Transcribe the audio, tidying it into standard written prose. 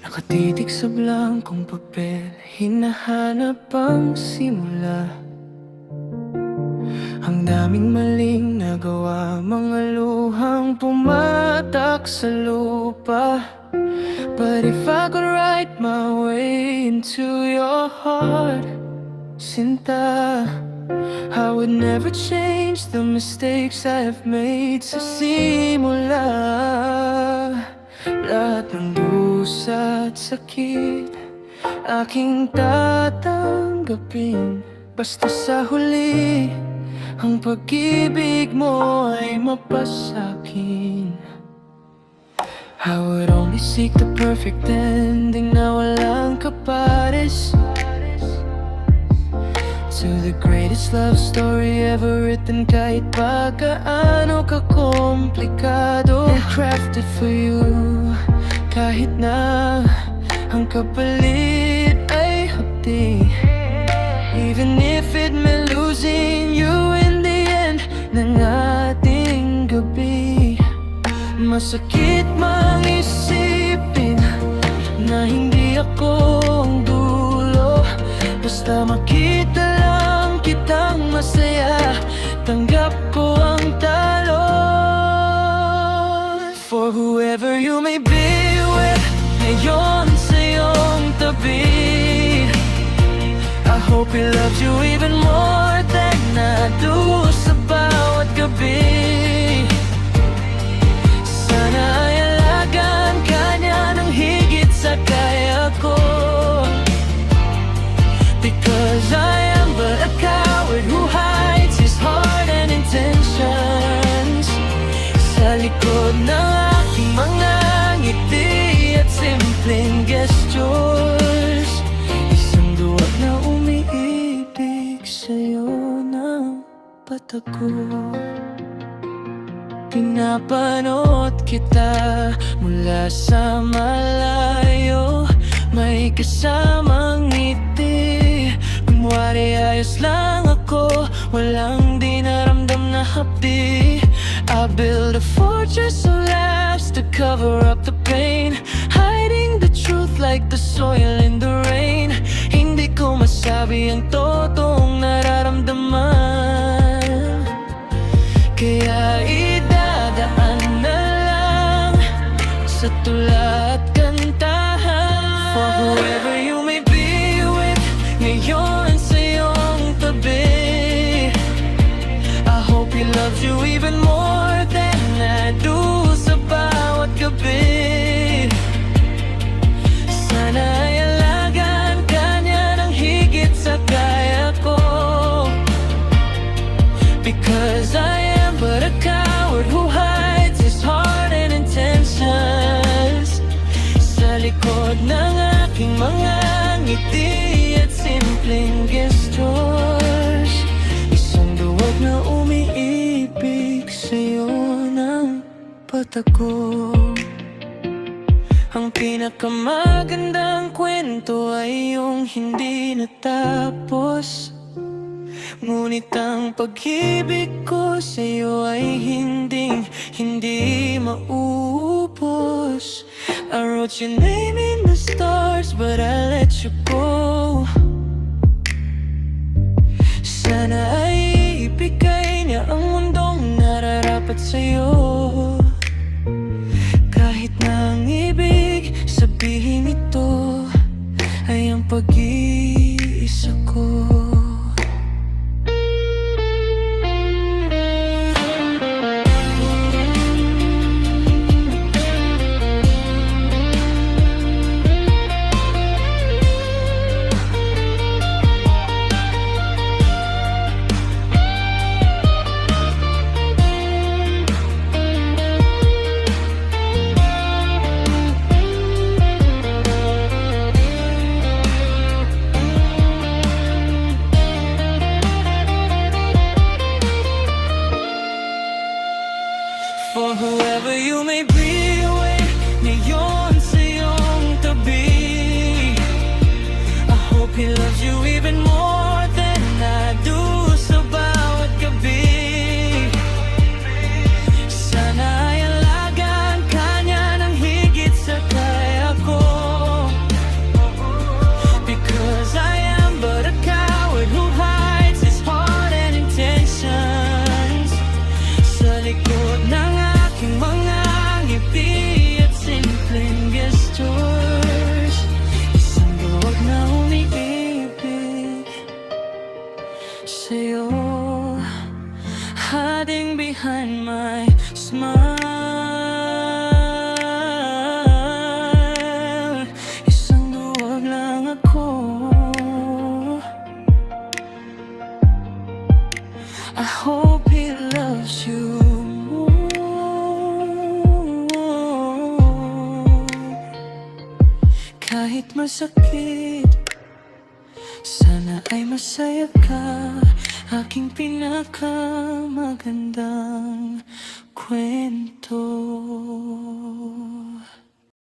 Nakatitig sa blankong papel, hinahanap ang simula. Ang daming maling nagawa, mga luhang pumatak sa lupa. But if I could write my way into your heart, Sinta, I would never change the mistakes I have made sa simula. Lahat ng dusa at sakit aking tatanggapin, basta sa huli ang pag-ibig mo ay mapasakin. I would only seek the perfect ending na walang kapares, to the greatest love story ever written, kahit pa gaano kakomplikado. And crafted for you, kahit na ang kapalit ay hapdi. Even if it meant losing you in the end ng ating gabi. Masakit mang isipin na hindi ako ang dulo, basta makita lang kitang masaya, tanggap ko ang talo. For whoever you may be with, ngayon sa iyong tabi, I hope he loves you even more than I do sa bawat gabi. Sana ay alagaan ka niya ng higit sa kaya ko, because I am but a coward who hides his heart and intentions sa likod ng aking mga ngiti at simpleng gestures. Isang duwag na umiibig sa'yo ng patago. Pinapanood kita mula sa malayo, may kasamang ngiti. Kunwari ayos lang ako, walang dinaramdam na hapdi. I build a fortress of laughs to cover up the pain, hiding the truth like the soil in the rain. Hindi ko masabi ang totoong nararamdaman, kaya idadaan na lang sa tula at kantahan. For whoever you may be with, ngayon sa iyong tabi, I hope he loves you even more than I do sa bawat gabi. Sana ay alagaan ka niya ng higit sa kaya ko, because I am but a coward who hides his heart and intentions sa likod ng aking mga ngiti at simpleng gestures. Isang duwag na umiibig sa'yo ng patago. Ang pinakamagandang kwento ay yung hindi natapos, ngunit ang pag-ibig ko sa'yo ay hindi maubos. I wrote your name in the stars, but I let you go. Sana ay ibigay niya ang mundong nararapat sa'yo, kahit na ang ibig sabihin ito ay ang pag-iisa ko. kahit masakit. Sana ay masaya ka, aking pinakamagandang kwento.